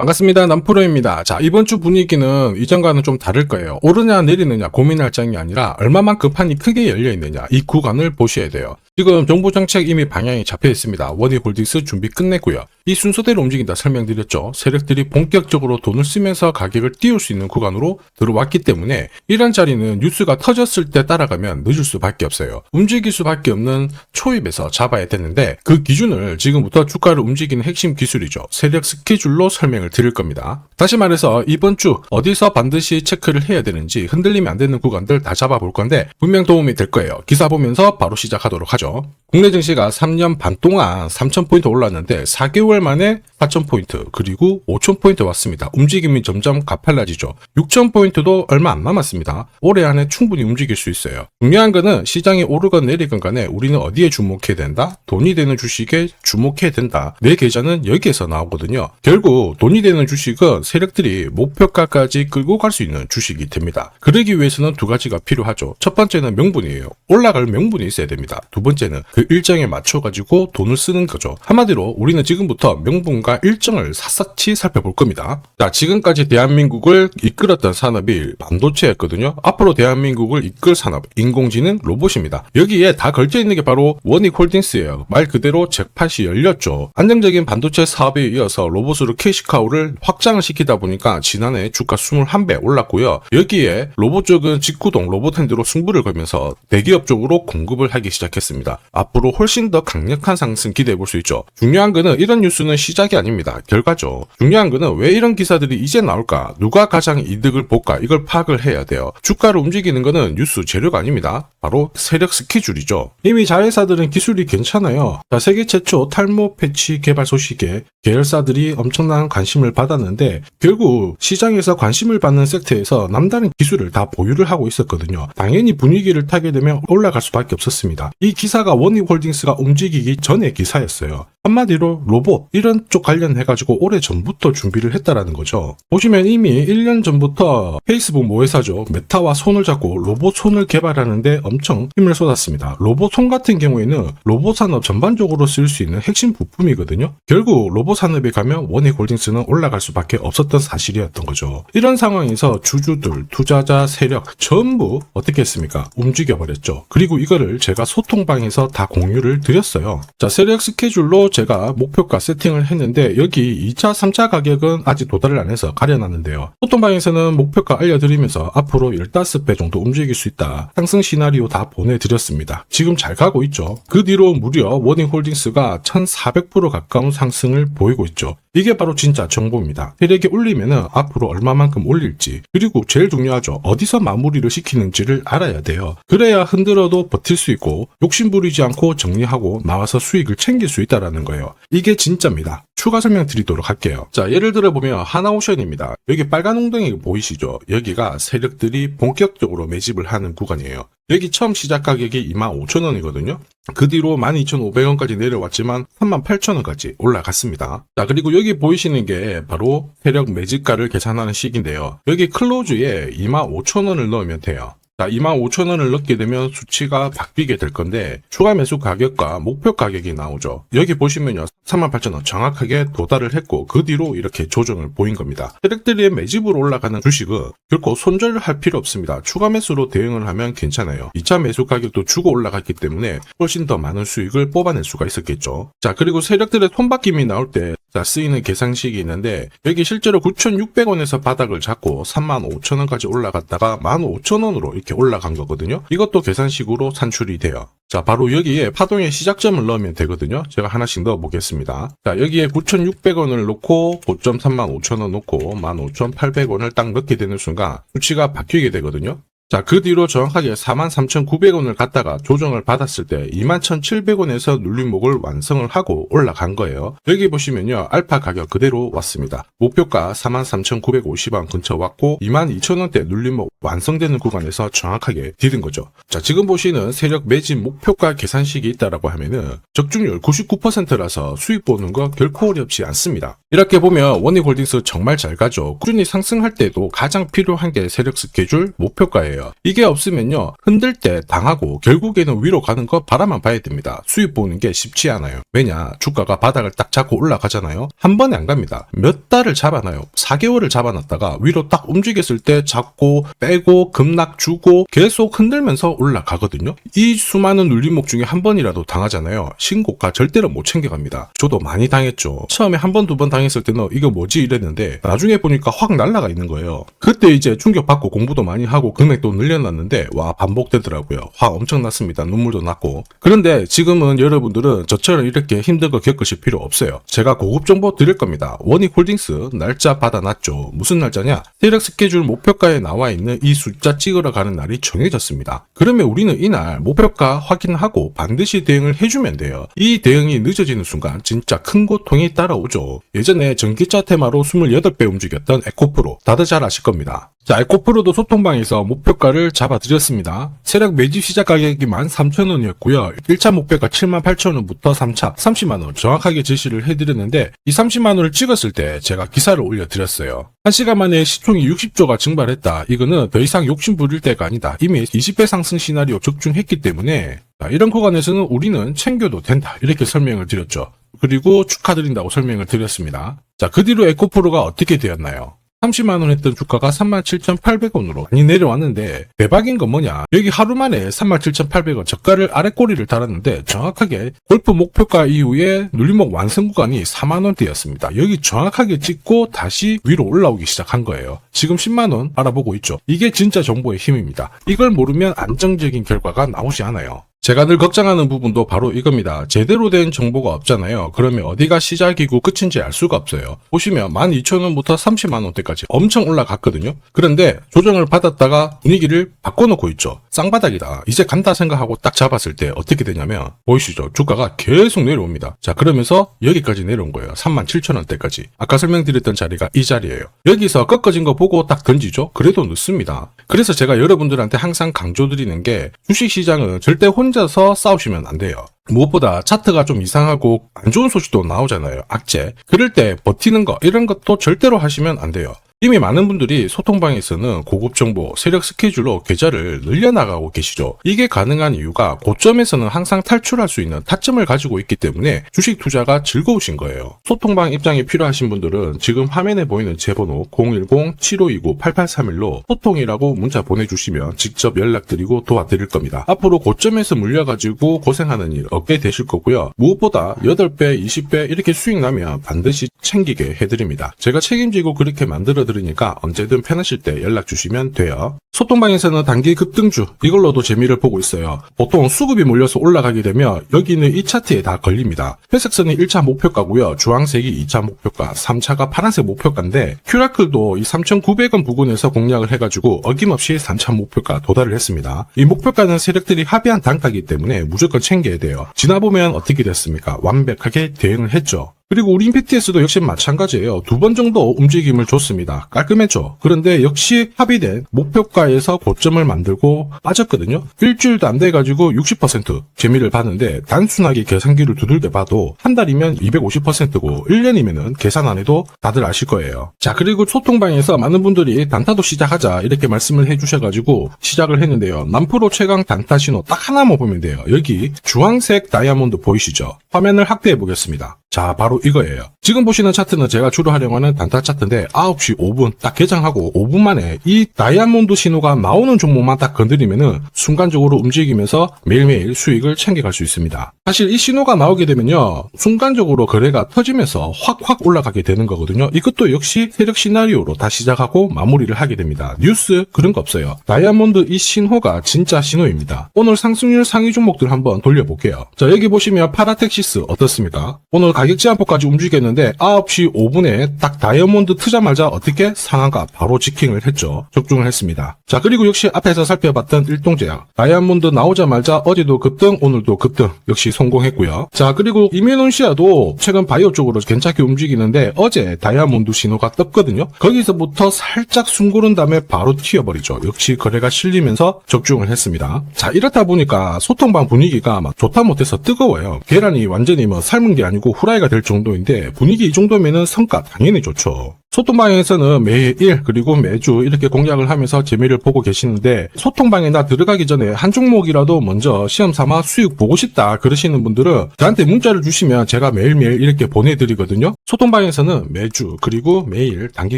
반갑습니다. 남프로입니다. 자, 이번 주 분위기는 이전과는 좀 다를 거예요. 오르냐 내리느냐 고민할 장이 아니라 얼마만큼 판이 크게 열려 있느냐, 이 구간을 보셔야 돼요. 지금 정부 정책 이미 방향이 잡혀 있습니다. 원희홀딩스 준비 끝냈고요. 이 순서대로 움직인다 설명드렸죠. 세력들이 본격적으로 돈을 쓰면서 가격을 띄울 수 있는 구간으로 들어왔기 때문에 이런 자리는 뉴스가 터졌을 때 따라가면 늦을 수밖에 없어요. 움직일 수밖에 없는 초입에서 잡아야 되는데 그 기준을 지금부터 주가를 움직이는 핵심 기술이죠. 세력 스케줄로 설명을 드릴 겁니다. 다시 말해서 이번 주 어디서 반드시 체크를 해야 되는지 흔들리면 안 되는 구간들 다 잡아볼 건데 분명 도움이 될 거예요. 기사 보면서 바로 시작하도록 하죠. 국내 증시가 3년 반 동안 3,000포인트 올랐는데 4개월 만에 4,000포인트 그리고 5,000포인트 왔습니다. 움직임이 점점 가팔라지죠. 6,000포인트도 얼마 안 남았습니다. 올해 안에 충분히 움직일 수 있어요. 중요한 거는 시장이 오르건 내리건 간에 우리는 어디에 주목해야 된다? 돈이 되는 주식에 주목해야 된다. 내 계좌는 여기에서 나오거든요. 결국 돈이 되는 주식은 세력들이 목표가까지 끌고 갈 수 있는 주식이 됩니다. 그러기 위해서는 두 가지가 필요하죠. 첫 번째는 명분이에요. 올라갈 명분이 있어야 됩니다. 두 번째는 그 일정에 맞춰가지고 돈을 쓰는 거죠. 한마디로 우리는 지금부터 명분과 일정을 샅샅이 살펴볼 겁니다. 자, 지금까지 대한민국을 이끌었던 산업이 반도체였거든요. 앞으로 대한민국을 이끌 산업, 인공지능, 로봇입니다. 여기에 다 걸쳐있는 게 바로 원익홀딩스예요. 말 그대로 잭팟이 열렸죠. 안정적인 반도체 사업에 이어서 로봇으로 캐시카우를 확장을 시키다 보니까 지난해 주가 21배 올랐고요. 여기에 로봇 쪽은 직구동 로봇핸드로 승부를 걸면서 대기업 쪽으로 공급을 하기 시작했습니다. 앞으로 훨씬 더 강력한 상승 기대해 볼 수 있죠. 중요한 거는 이런 뉴스는 시작이 아닙니다. 결과죠. 중요한 거는 왜 이런 기사들이 이제 나올까? 누가 가장 이득을 볼까? 이걸 파악을 해야 돼요. 주가를 움직이는 거는 뉴스 재료가 아닙니다. 바로 세력 스케줄이죠. 이미 자회사들은 기술이 괜찮아요. 자, 세계 최초 탈모 패치 개발 소식에 계열사들이 엄청난 관심을 받았는데 결국 시장에서 관심을 받는 섹터에서 남다른 기술을 다 보유를 하고 있었거든요. 당연히 분위기를 타게 되면 올라갈 수밖에 없었습니다. 이 기사가 원익홀딩스가 움직이기 전의 기사였어요. 한마디로 로봇 이런 쪽 관련해가지고 오래 전부터 준비를 했다라는 거죠. 보시면 이미 1년 전부터 페이스북 모회사죠. 메타와 손을 잡고 로봇 손을 개발하는데 엄청 힘을 쏟았습니다. 로봇 손 같은 경우에는 로봇 산업 전반적으로 쓸 수 있는 핵심 부품이거든요. 결국 로봇 산업에 가면 원익홀딩스는 올라갈 수밖에 없었던 사실이었던 거죠. 이런 상황에서 주주들, 투자자, 세력 전부 어떻게 했습니까? 움직여버렸죠. 그리고 이거를 제가 소통방에서 다 공유를 드렸어요. 자, 세력 스케줄로 제가 목표가 세팅을 했는데 여기 2차, 3차 가격은 아직 도달을 안 해서 가려놨는데요. 소통방에서는 목표가 알려드리면서 앞으로 15배 정도 움직일 수 있다. 상승 시나리오 다 보내드렸습니다. 지금 잘 가고 있죠. 그 뒤로 무려 원익홀딩스가 1400% 가까운 상승을 보이고 있죠. 이게 바로 진짜 정보입니다. 세력이 올리면은 앞으로 얼마만큼 올릴지, 그리고 제일 중요하죠. 어디서 마무리를 시키는지를 알아야 돼요. 그래야 흔들어도 버틸 수 있고 욕심부리지 않고 정리하고 나와서 수익을 챙길 수 있다라는 거예요. 이게 진짜입니다. 추가 설명 드리도록 할게요. 자, 예를 들어 보면 하나오션입니다. 여기 빨간 웅덩이 보이시죠? 여기가 세력들이 본격적으로 매집을 하는 구간이에요. 여기 처음 시작 가격이 25,000원이거든요. 그 뒤로 12,500원까지 내려왔지만 38,000원까지 올라갔습니다. 자, 그리고 여기 보이시는 게 바로 세력 매집가를 계산하는 식인데요. 여기 클로즈에 25,000원을 넣으면 돼요. 자, 25,000원을 넣게 되면 수치가 바뀌게 될 건데 추가 매수 가격과 목표 가격이 나오죠. 여기 보시면요, 38,000원 정확하게 도달을 했고 그 뒤로 이렇게 조정을 보인 겁니다. 세력들이 매집으로 올라가는 주식은 결코 손절할 필요 없습니다. 추가 매수로 대응을 하면 괜찮아요. 2차 매수 가격도 주고 올라갔기 때문에 훨씬 더 많은 수익을 뽑아낼 수가 있었겠죠. 자, 그리고 세력들의 손바뀜이 나올 때 쓰이는 계산식이 있는데 여기 실제로 9,600원에서 바닥을 잡고 35,000원까지 올라갔다가 15,000원으로 이렇게 올라간 거거든요. 이것도 계산식으로 산출이 돼요. 자, 바로 여기에 파동의 시작점을 넣으면 되거든요. 제가 하나씩 넣어 보겠습니다. 자, 여기에 9,600원을 놓고 고점 35,000원 놓고 15,800원을 딱 넣게 되는 순간 수치가 바뀌게 되거든요. 자, 그 뒤로 정확하게 43,900원을 갖다가 조정을 받았을 때 21,700원에서 눌림목을 완성을 하고 올라간 거예요. 여기 보시면요, 알파 가격 그대로 왔습니다. 목표가 43,950원 근처 왔고 22,000원대 눌림목 완성되는 구간에서 정확하게 디딘 거죠. 자, 지금 보시는 세력 매집 목표가 계산식이 있다라고 하면은 적중률 99%라서 수익 보는 거 결코 어렵지 않습니다. 이렇게 보면 원익홀딩스 정말 잘 가죠. 꾸준히 상승할 때도 가장 필요한 게 세력 스케줄 목표가예요. 있어요. 이게 없으면요, 흔들 때 당하고 결국에는 위로 가는 거 바라만 봐야 됩니다. 수익 보는 게 쉽지 않아요. 왜냐, 주가가 바닥을 딱 잡고 올라가잖아요. 한 번에 안 갑니다. 몇 달을 잡아놔요. 4개월을 잡아놨다가 위로 딱 움직였을 때 잡고 빼고 급락 주고 계속 흔들면서 올라가거든요. 이 수많은 눌림목 중에 한 번이라도 당하잖아요. 신고가 절대로 못 챙겨갑니다. 저도 많이 당했죠. 처음에 한 번, 두 번 당했을 때는 이거 뭐지 이랬는데 나중에 보니까 확 날아가 있는 거예요. 그때 이제 충격받고 공부도 많이 하고 금액도 늘려놨는데 와, 반복되더라고요. 화 엄청 났습니다. 눈물도 났고. 그런데 지금은 여러분들은 저처럼 이렇게 힘든 거 겪으실 필요 없어요. 제가 고급 정보 드릴 겁니다. 원익홀딩스 날짜 받아놨죠. 무슨 날짜냐? 세력 스케줄 목표가에 나와 있는 이 숫자 찍으러 가는 날이 정해졌습니다. 그러면 우리는 이날 목표가 확인하고 반드시 대응을 해주면 돼요. 이 대응이 늦어지는 순간 진짜 큰 고통이 따라오죠. 예전에 전기차 테마로 28배 움직였던 에코프로 다들 잘 아실 겁니다. 자, 에코프로도 소통방에서 목표가를 잡아드렸습니다. 세력 매집 시작 가격이 13,000원이었고요. 1차 목표가 78,000원부터 3차 30만원 정확하게 제시를 해드렸는데 이 30만원을 찍었을 때 제가 기사를 올려드렸어요. 1시간 만에 시총이 60조가 증발했다. 이거는 더 이상 욕심 부릴 때가 아니다. 이미 20배 상승 시나리오 적중했기 때문에 이런 구간에서는 우리는 챙겨도 된다. 이렇게 설명을 드렸죠. 그리고 축하드린다고 설명을 드렸습니다. 자, 그 뒤로 에코프로가 어떻게 되었나요? 30만원 했던 주가가 37,800원으로 많이 내려왔는데 대박인 건 뭐냐, 여기 하루 만에 37,800원 저가를 아래꼬리를 달았는데 정확하게 골프 목표가 이후에 눌림목 완성 구간이 4만원대였습니다. 여기 정확하게 찍고 다시 위로 올라오기 시작한 거예요. 지금 10만원 알아보고 있죠. 이게 진짜 정보의 힘입니다. 이걸 모르면 안정적인 결과가 나오지 않아요. 제가 늘 걱정하는 부분도 바로 이겁니다. 제대로 된 정보가 없잖아요. 그러면 어디가 시작이고 끝인지 알 수가 없어요. 보시면 12,000원부터 30만원대까지 엄청 올라갔거든요. 그런데 조정을 받았다가 분위기를 바꿔놓고 있죠. 쌍바닥이다. 이제 간다 생각하고 딱 잡았을 때 어떻게 되냐면 보이시죠? 주가가 계속 내려옵니다. 자, 그러면서 여기까지 내려온 거예요. 37,000원대까지. 아까 설명드렸던 자리가 이 자리예요. 여기서 꺾어진 거 보고 딱 던지죠? 그래도 늦습니다. 그래서 제가 여러분들한테 항상 강조드리는 게 주식시장은 절대 혼자서 싸우시면 안 돼요. 무엇보다 차트가 좀 이상하고 안 좋은 소식도 나오잖아요. 악재. 그럴 때 버티는 거 이런 것도 절대로 하시면 안 돼요. 이미 많은 분들이 소통방에서는 고급 정보, 세력 스케줄로 계좌를 늘려나가고 계시죠. 이게 가능한 이유가 고점에서는 항상 탈출할 수 있는 타점을 가지고 있기 때문에 주식 투자가 즐거우신 거예요. 소통방 입장이 필요하신 분들은 지금 화면에 보이는 제 번호 010-7529-8831로 소통이라고 문자 보내주시면 직접 연락드리고 도와드릴 겁니다. 앞으로 고점에서 물려가지고 고생하는 일 없게 되실 거고요. 무엇보다 8배, 20배 이렇게 수익 나면 반드시 챙기게 해드립니다. 제가 책임지고 그렇게 만들어드리니까 언제든 편하실 때 연락 주시면 돼요. 소통방에서는 단기 급등주 이걸로도 재미를 보고 있어요. 보통 수급이 몰려서 올라가게 되면 여기는 이 차트에 다 걸립니다. 회색선이 1차 목표가고요. 주황색이 2차 목표가, 3차가 파란색 목표가인데 큐라클도 이 3,900원 부근에서 공략을 해가지고 어김없이 3차 목표가 도달을 했습니다. 이 목표가는 세력들이 합의한 단가이기 때문에 무조건 챙겨야 돼요. 지나보면 어떻게 됐습니까? 완벽하게 대응을 했죠. 그리고 우리 임팩트에서도 역시 마찬가지예요. 2번 정도 움직임을 줬습니다. 깔끔했죠. 그런데 역시 합의된 목표가에서 고점을 만들고 빠졌거든요. 일주일도 안 돼가지고 60% 재미를 봤는데 단순하게 계산기를 두들겨 봐도 한 달이면 250%고 1년이면은 계산 안 해도 다들 아실 거예요. 자, 그리고 소통방에서 많은 분들이 단타도 시작하자 이렇게 말씀을 해주셔가지고 시작을 했는데요. 남프로 최강 단타 신호 딱 하나만 보면 돼요. 여기 주황색 다이아몬드 보이시죠? 화면을 확대해 보겠습니다. 자, 바로 이거예요. 지금 보시는 차트는 제가 주로 활용하는 단타 차트인데 9시 5분 딱 개장하고 5분 만에 이 다이아몬드 신호가 나오는 종목만 딱 건드리면은 순간적으로 움직이면서 매일매일 수익을 챙겨갈 수 있습니다. 사실 이 신호가 나오게 되면요, 순간적으로 거래가 터지면서 확 올라가게 되는 거거든요. 이것도 역시 세력 시나리오로 다 시작하고 마무리를 하게 됩니다. 뉴스 그런 거 없어요. 다이아몬드 이 신호가 진짜 신호입니다. 오늘 상승률 상위 종목들 한번 돌려볼게요. 자, 여기 보시면 파라텍시스 어떻습니까? 오늘 가격 제한폭까지 움직였는데 9시 5분에 딱 다이아몬드 트자마자 어떻게 상한가 바로 지킹을 했죠. 적중을 했습니다. 자, 그리고 역시 앞에서 살펴봤던 일동제약 다이아몬드 나오자마자 어제도 급등 오늘도 급등 역시 성공했고요. 자, 그리고 이뮤논시아도 최근 바이오 쪽으로 괜찮게 움직이는데 어제 다이아몬드 신호가 떴거든요. 거기서부터 살짝 숨고른 다음에 바로 튀어버리죠. 역시 거래가 실리면서 적중을 했습니다. 자, 이렇다 보니까 소통방 분위기가 막 좋다 못해서 뜨거워요. 계란이 완전히 삶은 게 아니고 후라이 사플라이가 될 정도인데 분위기 이 정도면은 성과 당연히 좋죠. 소통방에서는 매일 그리고 매주 이렇게 공략을 하면서 재미를 보고 계시는데 소통방에 나 들어가기 전에 한 종목이라도 먼저 시험 삼아 수익 보고 싶다 그러시는 분들은 저한테 문자를 주시면 제가 매일매일 이렇게 보내드리거든요. 소통방에서는 매주 그리고 매일 단기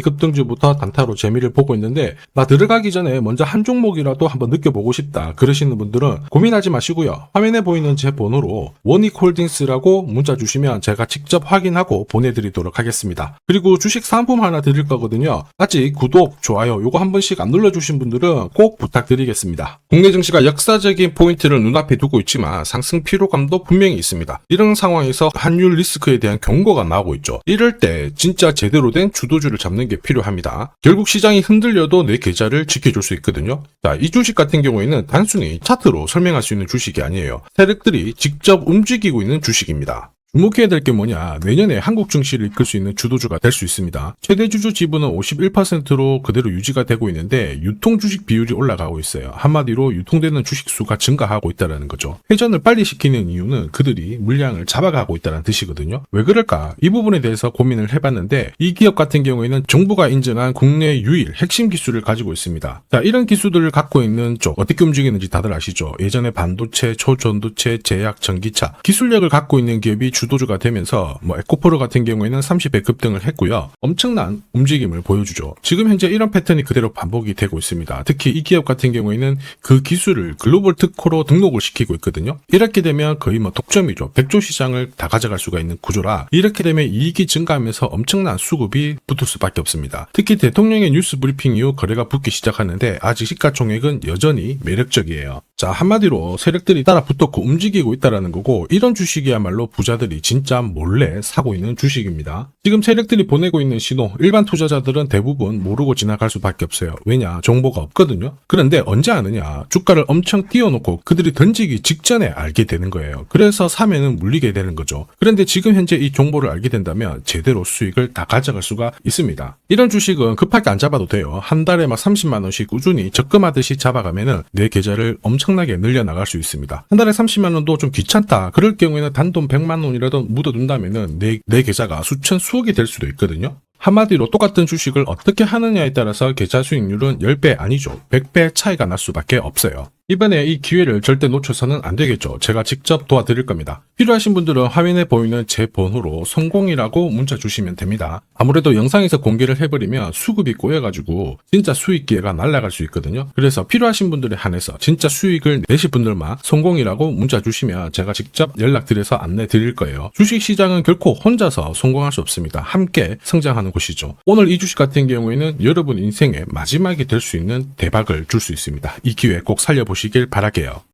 급등주부터 단타로 재미를 보고 있는데 나 들어가기 전에 먼저 한 종목이라도 한번 느껴보고 싶다 그러시는 분들은 고민하지 마시고요. 화면에 보이는 제 번호로 원익홀딩스라고 문자 주시면 제가 직접 확인하고 보내드리도록 하겠습니다. 그리고 주식 상품 하나 드릴 거거든요. 아직 구독, 좋아요 요거 한 번씩 안 눌러주신 분들은 꼭 부탁드리겠습니다. 국내 증시가 역사적인 포인트를 눈앞에 두고 있지만 상승 피로감도 분명히 있습니다. 이런 상황에서 환율 리스크에 대한 경고가 나오고 있죠. 이럴 때 진짜 제대로 된 주도주를 잡는 게 필요합니다. 결국 시장이 흔들려도 내 계좌를 지켜줄 수 있거든요. 자, 이 주식 같은 경우에는 단순히 차트로 설명할 수 있는 주식이 아니에요. 세력들이 직접 움직이고 있는 주식입니다. 주목해야 될 게 뭐냐, 내년에 한국 증시를 이끌 수 있는 주도주가 될 수 있습니다. 최대 주주 지분은 51%로 그대로 유지가 되고 있는데 유통 주식 비율이 올라가고 있어요. 한마디로 유통되는 주식 수가 증가하고 있다는 거죠. 회전을 빨리 시키는 이유는 그들이 물량을 잡아가고 있다는 뜻이거든요. 왜 그럴까? 이 부분에 대해서 고민을 해봤는데 이 기업 같은 경우에는 정부가 인정한 국내 유일 핵심 기술을 가지고 있습니다. 자, 이런 기술들을 갖고 있는 쪽 어떻게 움직이는지 다들 아시죠? 예전에 반도체, 초전도체, 제약, 전기차 기술력을 갖고 있는 기업이 주도주가 되면서 에코프로 같은 경우에는 30배 급등을 했고요. 엄청난 움직임을 보여주죠. 지금 현재 이런 패턴이 그대로 반복이 되고 있습니다. 특히 이 기업 같은 경우에는 그 기술을 글로벌 특허로 등록을 시키고 있거든요. 이렇게 되면 거의 독점이죠. 100조 시장을 다 가져갈 수가 있는 구조라 이렇게 되면 이익이 증가하면서 엄청난 수급이 붙을 수밖에 없습니다. 특히 대통령의 뉴스 브리핑 이후 거래가 붙기 시작하는데 아직 시가총액은 여전히 매력적이에요. 자, 한마디로 세력들이 따라 붙었고 움직이고 있다는 거고 이런 주식이야말로 부자들이 진짜 몰래 사고 있는 주식입니다. 지금 세력들이 보내고 있는 신호 일반 투자자들은 대부분 모르고 지나갈 수밖에 없어요. 왜냐? 정보가 없거든요. 그런데 언제 아느냐? 주가를 엄청 띄워놓고 그들이 던지기 직전에 알게 되는 거예요. 그래서 사면은 물리게 되는 거죠. 그런데 지금 현재 이 정보를 알게 된다면 제대로 수익을 다 가져갈 수가 있습니다. 이런 주식은 급하게 안 잡아도 돼요. 한 달에 30만 원씩 꾸준히 적금하듯이 잡아가면은 내 계좌를 엄청나게 늘려나갈 수 있습니다. 한 달에 30만 원도 좀 귀찮다. 그럴 경우에는 단돈 100만 원이라도 묻어둔다면은 내 계좌가 수천 수억이 될 수도 있거든요. 한마디로 똑같은 주식을 어떻게 하느냐에 따라서 계좌 수익률은 10배 아니죠. 100배 차이가 날 수밖에 없어요. 이번에 이 기회를 절대 놓쳐서는 안 되겠죠. 제가 직접 도와드릴 겁니다. 필요하신 분들은 화면에 보이는 제 번호로 성공이라고 문자 주시면 됩니다. 아무래도 영상에서 공개를 해버리면 수급이 꼬여가지고 진짜 수익 기회가 날아갈 수 있거든요. 그래서 필요하신 분들에 한해서 진짜 수익을 내실 분들만 성공이라고 문자 주시면 제가 직접 연락드려서 안내 드릴 거예요. 주식시장은 결코 혼자서 성공할 수 없습니다. 함께 성장하는 곳이죠. 오늘 이 주식 같은 경우에는 여러분 인생의 마지막이 될 수 있는 대박을 줄 수 있습니다. 이 기회 꼭 살려보시길 바랄게요.